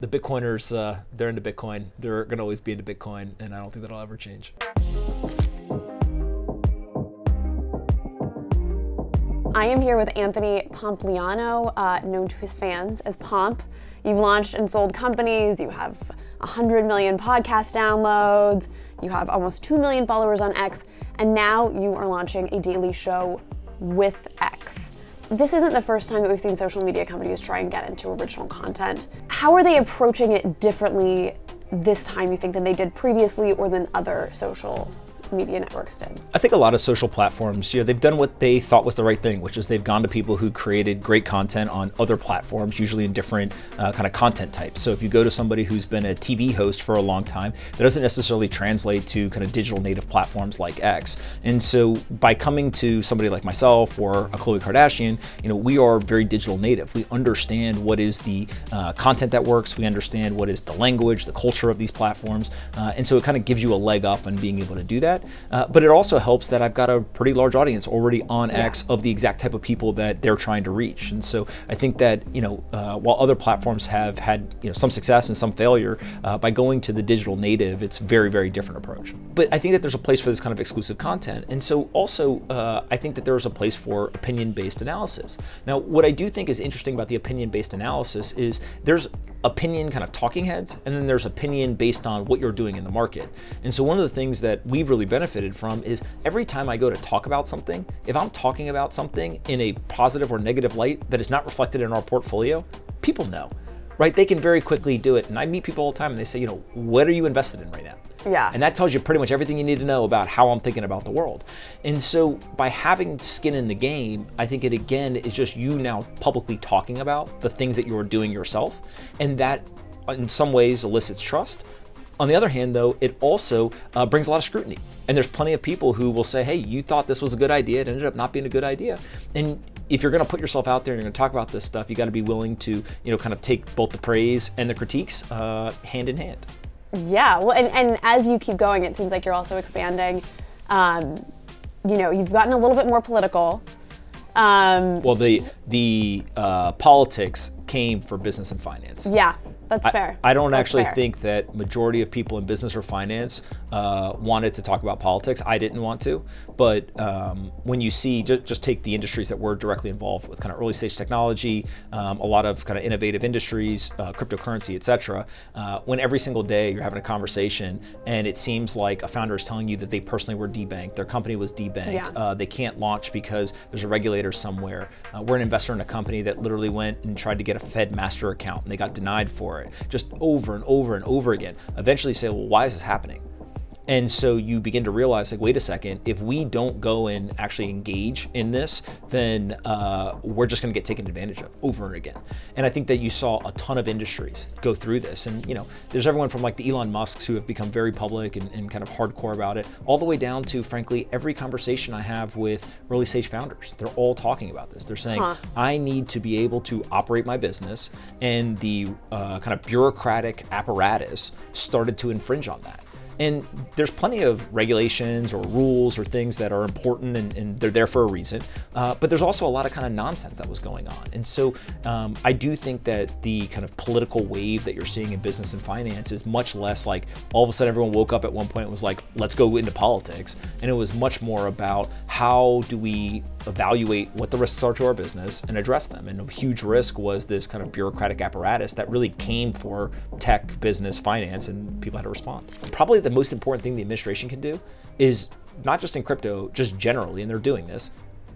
The Bitcoiners, they're into Bitcoin. They're going to always be into Bitcoin, and I don't think that'll ever change. I am here with Anthony Pompiliano, known to his fans as Pomp. You've launched and sold companies, you have 100 million podcast downloads, you have almost 2 million followers on X, and now you are launching a daily show with X. This isn't the first time that we've seen social media companies try and get into original content. How are they approaching it differently this time, you think, than they did previously or than other social media networks did? I think a lot of social platforms, they've done what they thought was the right thing, which is they've gone to people who created great content on other platforms, usually in different kind of content types. So if you go to somebody who's been a TV host for a long time, that doesn't necessarily translate to kind of digital native platforms like X. And so by coming to somebody like myself or a Khloe Kardashian, we are very digital native. We understand what is the content that works. We understand what is the language, the culture of these platforms. And so it kind of gives you a leg up on being able to do that. But it also helps that I've got a pretty large audience already on X of the exact type of people that they're trying to reach. And so I think that, while other platforms have had, some success and some failure, by going to the digital native, it's a very, very different approach. But I think that there's a place for this kind of exclusive content. And so also, I think that there's a place for opinion-based analysis. Now, what I do think is interesting about the opinion-based analysis is there's opinion kind of talking heads, and then there's opinion based on what you're doing in the market. And so one of the things that we've really benefited from is every time I go to talk about something, if I'm talking about something in a positive or negative light that is not reflected in our portfolio, people know, right? They can very quickly do it. And I meet people all the time and they say, what are you invested in right now? Yeah. And that tells you pretty much everything you need to know about how I'm thinking about the world. And so by having skin in the game, I think it again is just you now publicly talking about the things that you're doing yourself. And that in some ways elicits trust. On the other hand, though, it also brings a lot of scrutiny. And there's plenty of people who will say, hey, you thought this was a good idea. It ended up not being a good idea. And if you're going to put yourself out there and you're going to talk about this stuff, you got to be willing to, kind of take both the praise and the critiques hand in hand. Yeah, well, and as you keep going, it seems like you're also expanding. You've gotten a little bit more political. Well, the politics came for business and finance. Yeah, that's fair. I don't actually think that majority of people in business or finance wanted to talk about politics. I didn't want to, but when you see, just take the industries that we're directly involved with, kind of early stage technology, a lot of kind of innovative industries, cryptocurrency, et cetera, when every single day you're having a conversation and it seems like a founder is telling you that they personally were debanked, their company was debanked, they can't launch because there's a regulator somewhere. We're an investor in a company that literally went and tried to get a Fed master account and they got denied for it, just over and over and over again. Eventually you say, well, why is this happening? And so you begin to realize, wait a second, if we don't go and actually engage in this, then we're just going to get taken advantage of over and again. And I think that you saw a ton of industries go through this. And, there's everyone from like the Elon Musks who have become very public and kind of hardcore about it, all the way down to, frankly, every conversation I have with early stage founders. They're all talking about this. They're saying, I need to be able to operate my business. And the kind of bureaucratic apparatus started to infringe on that. And there's plenty of regulations or rules or things that are important and they're there for a reason. But there's also a lot of kind of nonsense that was going on. And so I do think that the kind of political wave that you're seeing in business and finance is much less like all of a sudden everyone woke up at one point and was like, let's go into politics. And it was much more about how do we evaluate what the risks are to our business and address them. And a huge risk was this kind of bureaucratic apparatus that really came for tech, business, finance, and people had to respond. Probably the most important thing the administration can do is not just in crypto, just generally, and they're doing this,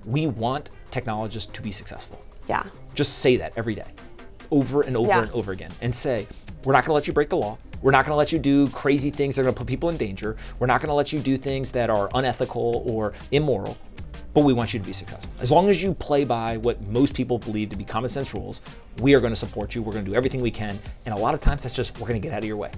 we want technologists to be successful. Yeah. Just say that every day, over and over and over again, and say, we're not gonna let you break the law. We're not gonna let you do crazy things that are gonna put people in danger. We're not gonna let you do things that are unethical or immoral, but we want you to be successful. As long as you play by what most people believe to be common sense rules, we are gonna support you. We're gonna do everything we can. And a lot of times that's just, we're gonna get out of your way.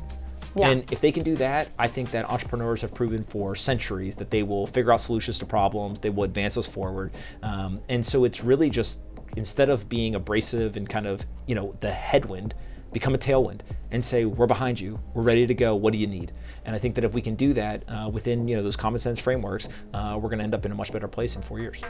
Yeah. And if they can do that, I think that entrepreneurs have proven for centuries that they will figure out solutions to problems, they will advance us forward. And so it's really just, instead of being abrasive and kind of, the headwind, become a tailwind and say, we're behind you, we're ready to go, what do you need? And I think that if we can do that within those common sense frameworks, we're gonna end up in a much better place in 4 years.